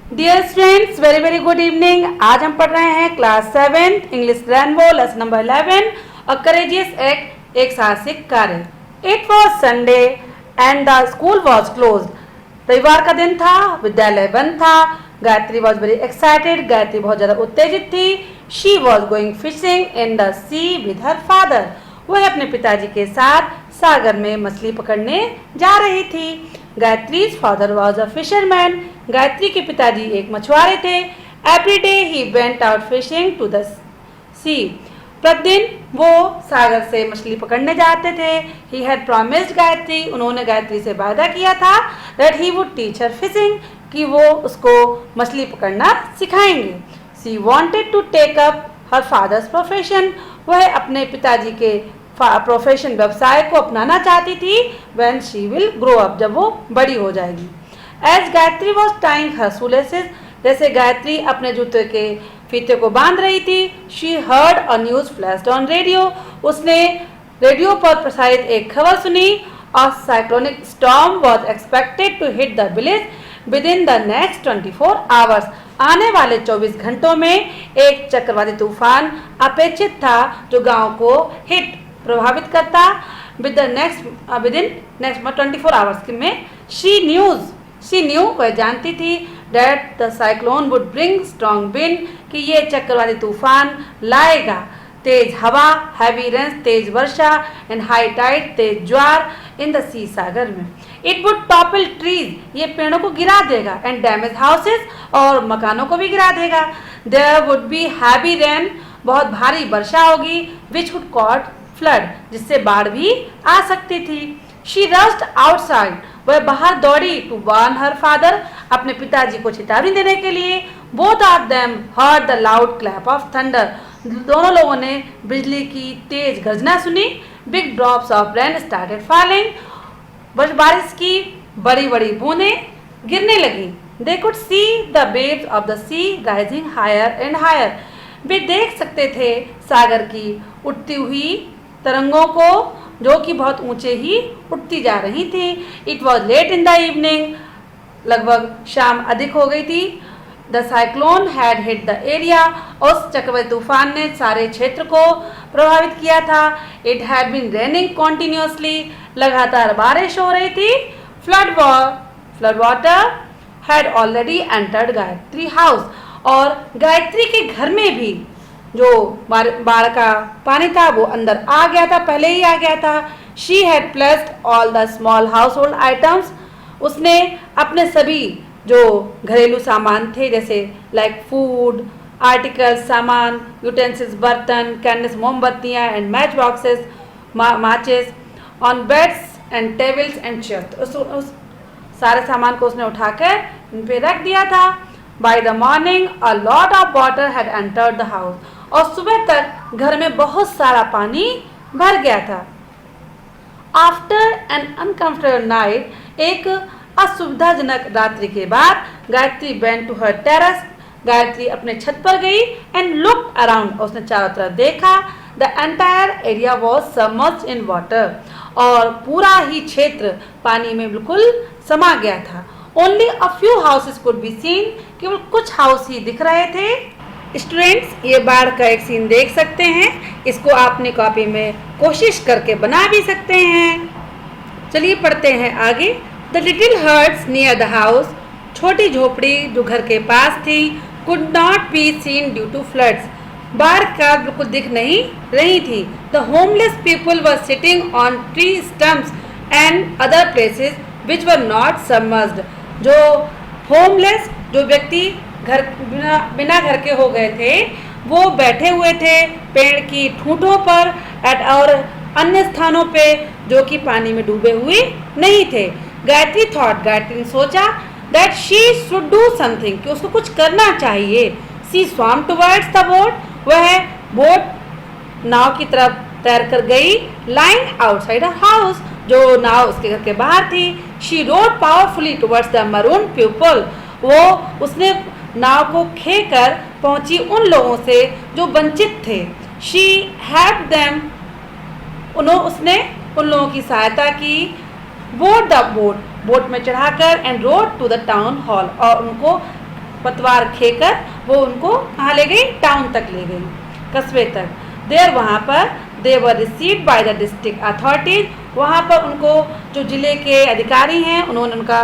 Dear students, very very good evening. आज हम पढ़ रहे हैं class 7 English Rainbow lesson number 11 a courageous act, एक साहसिक कार्य। It was Sunday and the school was closed. रविवार का दिन था, विद्यालय बंद था। Gayatri was very excited. Gayatri बहुत ज़्यादा उत्तेजित थी। She was going fishing in the sea with her father. वह अपने पिताजी के साथ सागर में मछली पकड़ने जा रही थी। Gayatri's father was a fisherman. Gayatri के पिताजी एक मछुआरे थे। Every day he went out fishing to the sea. प्रतिदिन वो सागर से मछली पकड़ने जाते थे। ही हैड प्रॉमिस्ड गायत्री, उन्होंने गायत्री से वादा किया था that he would teach her fishing, कि वो उसको मछली पकड़ना सिखाएंगे। She wanted to take up her father's profession. वह अपने पिताजी के प्रोफेशन व्यवसाय को अपनाना चाहती थी। When she will grow up, जब वो बड़ी हो जाएगी। As Gayatri was tying her shoelaces, जैसे गायत्री अपने जूते के फीते को बांध रही थी, she heard a news flashed on radio. उसने रेडियो पर प्रसारित एक खबर सुनी। A cyclonic storm was expected to hit the village within the next 24 hours. आने वाले 24 घंटों में एक चक्रवाती तूफान अपेक्षित था जो गांव को हिट प्रभावित करता विद इन नेक्स्ट 24 आवर्स में। शी न्यू, वह जानती थी that the cyclone would bring strong wind, कि ये चक्रवाती तूफान लाएगा तेज हवा, हैवी रेन्स, तेज वर्षा, एंड हाई टाइड, तेज ज्वार इन द सी, सागर में। इट वुड टॉपल ट्रीज, ये पेड़ों को गिरा देगा, एंड डैमेज हाउसेस, और मकानों को भी गिरा देगा। There would be heavy rain, बहुत भारी वर्षा होगी, विच वुड कॉज फ्लड, जिससे बाढ़ भी आ सकती थी। शी रश्ड आउटसाइड, वह बाहर दौड़ी टू वार्न हर फादर, अपने पिताजी को चेतावनी देने के लिए। Both of them heard the loud clap of thunder, दोनों लोगों ने बिजली की तेज गर्जना सुनी। Big drops of rain started falling, बारिश की बड़ी बड़ी बूंदें गिरने लगी। They could see the waves of the sea rising higher and higher, वे देख सकते थे सागर की उठती हुई तरंगों को, जो कि बहुत ऊंचे ही उठती जा रही थी। It was late in the evening, लगभग शाम अधिक हो गई थी। The cyclone had hit the area, उस चक्रवाती तूफान ने सारे क्षेत्र को प्रभावित किया था। It had been raining continuously, लगातार बारिश हो रही थी। Flood water had already entered Gayatri house, और गायत्री के घर में भी जो बाढ़ का पानी था वो अंदर आ गया था, पहले ही आ गया था। She had placed all the small house hold items, उसने अपने सभी जो घरेलू सामान थे, जैसे लाइक फूड आर्टिकल्स, सामान, यूटेंसिल्स, बर्तन, कैंडल्स, मोमबत्तियाँ, एंड मैच बॉक्सेस, माचिस, on beds and tables and chairs, उस सारे सामान को उसने उठाकर इन पे रख दिया था। By the morning a lot of water had entered the house, और सुबह तक घर में बहुत सारा पानी भर गया था। आफ्टर एन अनकंफर्टेबल नाइट, एक असुविधाजनक रात्रि के बाद, Gayatri went to her terrace, Gayatri अपने छत पर गई। एंड लुक्ड अराउंड, उसने चारों तरफ देखा। The entire area was submerged in water, और पूरा ही क्षेत्र पानी में बिल्कुल समा गया था। Only a few houses could be seen, केवल कुछ हाउस ही दिख रहे थे। स्टूडेंट्स, ये बाढ़ का एक सीन देख सकते हैं, इसको आपने कॉपी में कोशिश करके बना भी सकते हैं। चलिए पढ़ते हैं आगे। The little huts near the house, छोटी झोपड़ी जो घर के पास थी, could not be seen due to floods, बाढ़ का बिल्कुल दिख नहीं रही थी। The homeless people were sitting on tree stumps and other places which were not submerged, जो होमलेस, जो व्यक्ति घर बिना घर के हो गए थे, वो बैठे हुए थे पेड़ की ठूंठों पर और अन्य स्थानों पे जो कि पानी में डूबे हुए नहीं थे। गायत्री थॉट, गायत्री ने सोचा that she should do something, कि उसको कुछ करना चाहिए। सी स्वम टुवर्ड्स द बोट, वह बोट नाव की तरफ तैर कर गई। लाइंग आउटसाइड अ हाउस, जो नाव उसके घर के बाहर थी। She road powerfully towards the maroon people, वो उसने नाव को खेकर पहुंची उन लोगों से जो वंचित थे। शी हेल्प्ड देम, उसने उन लोगों की सहायता की। बोर्ड द बोट, बोट में चढ़ाकर, and rowed to the town hall, और उनको पतवार खेकर वो उनको कहाँ ले गई, टाउन तक ले गई, कस्बे तक। देर वहाँ पर they were received by the district authorities, वहाँ पर उनको जो जिले के अधिकारी हैं उन्होंने उनका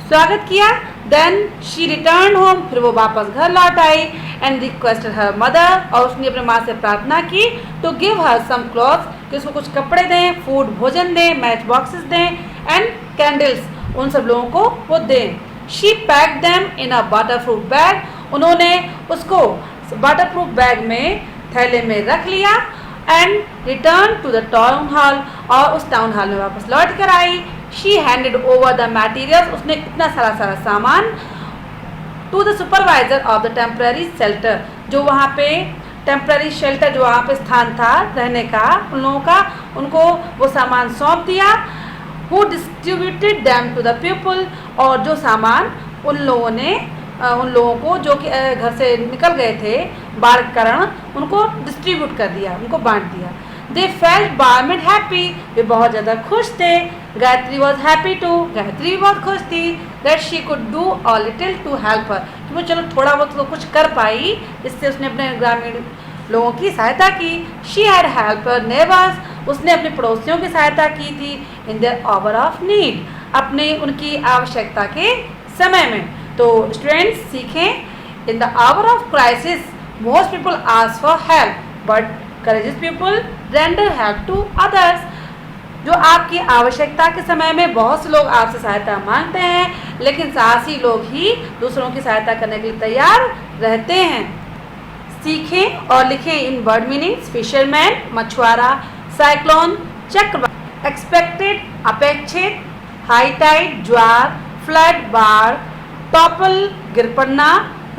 स्वागत किया। देन शी रिटर्न होम, फिर वो वापस घर लौट आई। एंड रिक्वेस्टेड हर मदर, और उसने अपने माँ से प्रार्थना की to give her some clothes, कि उसको कुछ कपड़े दें, फूड भोजन दें, मैच बॉक्सेस दें, एंड कैंडल्स, उन सब लोगों को वो दें। She pack them in a waterproof bag, उन्होंने उसको वाटरप्रूफ बैग में थैले में रख लिया। And return to the town hall, और उस टाउन हॉल में वापस लौट कर आई। She handed over the materials, उसने इतना सारा सामान to the supervisor of the temporary shelter, जो वहाँ पे टेम्पररी शेल्टर, जो वहाँ पे स्थान था रहने का उन लोगों का, उनको वो सामान सौंप दिया। Who distributed them to the people, और जो सामान उन लोगों को जो कि घर से निकल गए थे बाढ़ के कारण, उनको डिस्ट्रीब्यूट कर दिया, उनको बांट दिया। दे फेल्ट बायमेंट हैप्पी, वे बहुत ज़्यादा खुश थे। Gayatri was happy too, Gayatri भी बहुत खुश थी। That she could do a little to help her, कि वो चलो थोड़ा बहुत तो कुछ कर पाई, इससे उसने अपने ग्रामीण लोगों की सहायता की। She had help her neighbours, उसने अपने पड़ोसियों की सहायता की थी। In their hour of need, अपने उनकी आवश्यकता के समय में। तो स्टूडेंट्स सीखें, in the hour of crisis most people ask for help, but courageous people render help to others. जो आपकी आवश्यकता के समय में बहुत से लोग आपसे सहायता मांगते हैं, लेकिन साहसी लोग ही दूसरों की सहायता करने के लिए तैयार रहते हैं। सीखें और लिखें इन वर्ड मीनिंग्स। फिशरमैन मछुआरा, साइक्लोन चक्रवात, एक्सपेक्टेड अपेक्षित, हाई टाइड ज्वार, फ्लड बाढ़, टॉपल गिर पड़ना,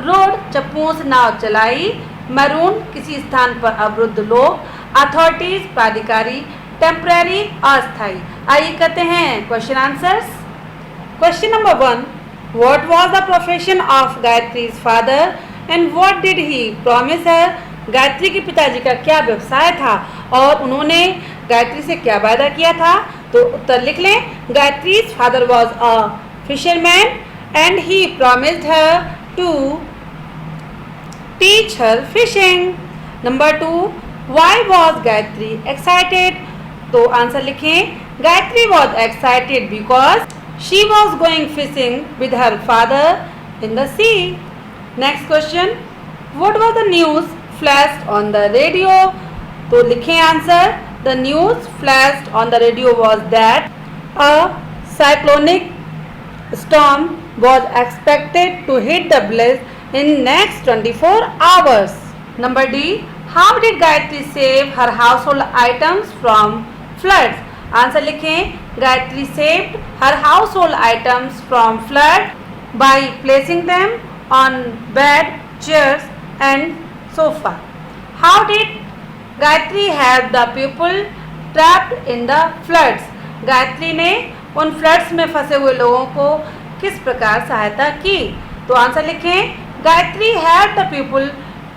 रोड चप्पुओं से नाव चलाई, मैरून किसी स्थान पर अवरुद्ध लोग, अथॉरिटीज प्राधिकारी, टेम्पररी अस्थायी। आइए करते हैं question answers. Question number 1, what was the profession of Gayatri's father and what did he promise her. Gayatri के पिताजी का क्या व्यवसाय था और उन्होंने गायत्री से क्या वादा किया था। तो उत्तर लिख लें। Gayatri's father was a fisherman and he promised her to teach her fishing. Number 2, why was Gayatri excited? तो आंसर लिखें। Gayatri was excited because she was going fishing with her father in the sea. Next question, what was the news flashed on the radio? तो लिखें answer. The news flashed on the radio was that a cyclonic storm was expected to hit the village in next 24 hours. Number D, how did Gayatri save her household items from floods? Answer लिखें। Gayatri saved her household items from flood by placing them on bed, chairs and sofa. How did Gayatri help the people trapped in the floods? Gayatri ने उन floods में फंसे हुए लोगों को किस प्रकार सहायता की। तो आंसर लिखें। Gayatri helped the people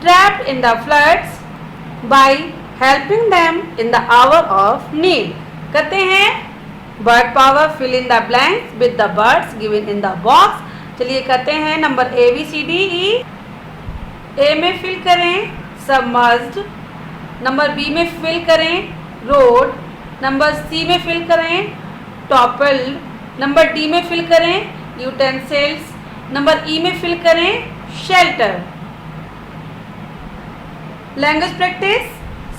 trapped in the floods by helping them in the hour of need. करते हैं word power, fill in the blanks with the words given in the box. चलिए करते हैं number A B C D E। A में fill करें submerged, number B में fill करें road, number C में फिल करें toppled, नंबर D में फिल करें utensils, नंबर E में फिल करें shelter. Language practice.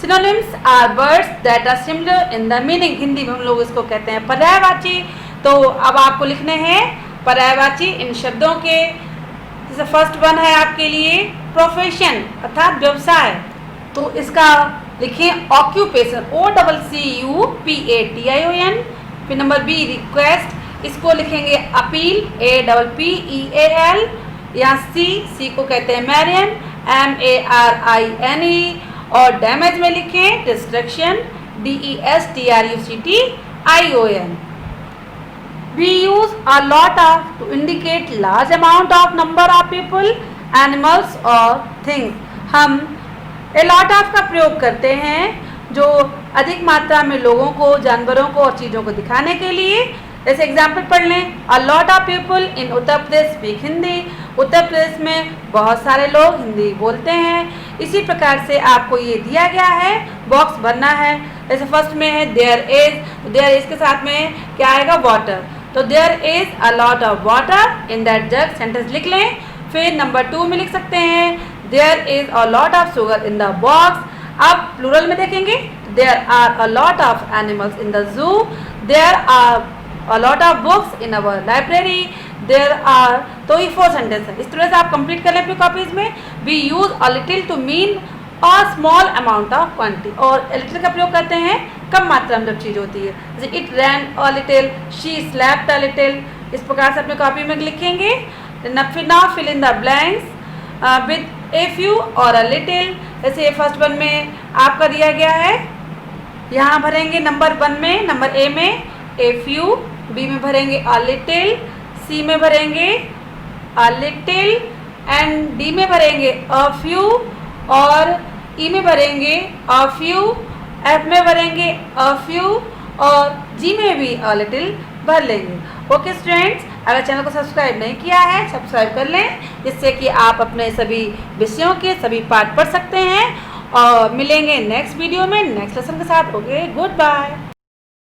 Synonyms are words that are similar in the meaning. Hindi में हम लोग इसको कहते हैं पर्यायवाची। तो अब आपको लिखने हैं पर्यायवाची इन शब्दों के। जैसे फर्स्ट वन है आपके लिए प्रोफेशन अर्थात व्यवसाय, तो इसका लिखें ऑक्यूपेशन, OCCUPATION। फिर नंबर बी रिक्वेस्ट, इसको लिखेंगे अपील, APPEAL। यहाँ सी को कहते हैं मैरियन, MARINE। और डैमेज में लिखें destruction, DESTRUCTION। We use a lot of to indicate large amount of number of people, animals or things. हम a lot of का प्रयोग करते हैं जो अधिक मात्रा में लोगों को, जानवरों को और चीज़ों को दिखाने के लिए। जैसे एग्जाम्पल पढ़ लें। A lot of people in Uttar Pradesh speak Hindi. Uttar Pradesh में बहुत सारे लोग हिंदी बोलते हैं। इसी प्रकार से आपको ये दिया गया है, बॉक्स भरना है। जैसे फर्स्ट में है देयर इज, तो देयर इज के साथ में क्या आएगा, वाटर। तो there is a lot of water in that jug, sentence लिख लें। फिर नंबर 2 में लिख सकते हैं there is a lot of sugar in the box. अब प्लूरल में देखेंगे, there are a lot of animals in the zoo, there are a lot of books in our library, there are. तो ये 4 sentence है। इस तरह से आप कंप्लीट कर लें अपनी कॉपीज में। We use a little to mean a small amount of quantity, और लिटिल का प्रयोग करते हैं कम मात्रा में जब चीज़ होती है। जैसे it rained a little, she slept a little. इस प्रकार से अपनी कॉपी में लिखेंगे। Now fill in the blanks with a few और अ लिटिल। जैसे फर्स्ट वन में आपका दिया गया है, यहाँ भरेंगे नंबर 1 में, नंबर ए में ए फ्यू, बी में भरेंगे अ लिटिल, सी में भरेंगे अ लिटिल एंड डी में भरेंगे अ फ्यू और ई में भरेंगे अ फ्यू, एफ में भरेंगे अ फ्यू और जी में भी अ लिटिल भर लेंगे। ओके स्टूडेंट्स, अगर चैनल को सब्सक्राइब नहीं किया है सब्सक्राइब कर लें, जिससे कि आप अपने सभी विषयों के सभी पाठ पढ़ सकते हैं। और मिलेंगे नेक्स्ट वीडियो में नेक्स्ट लेसन के साथ। Okay, good bye.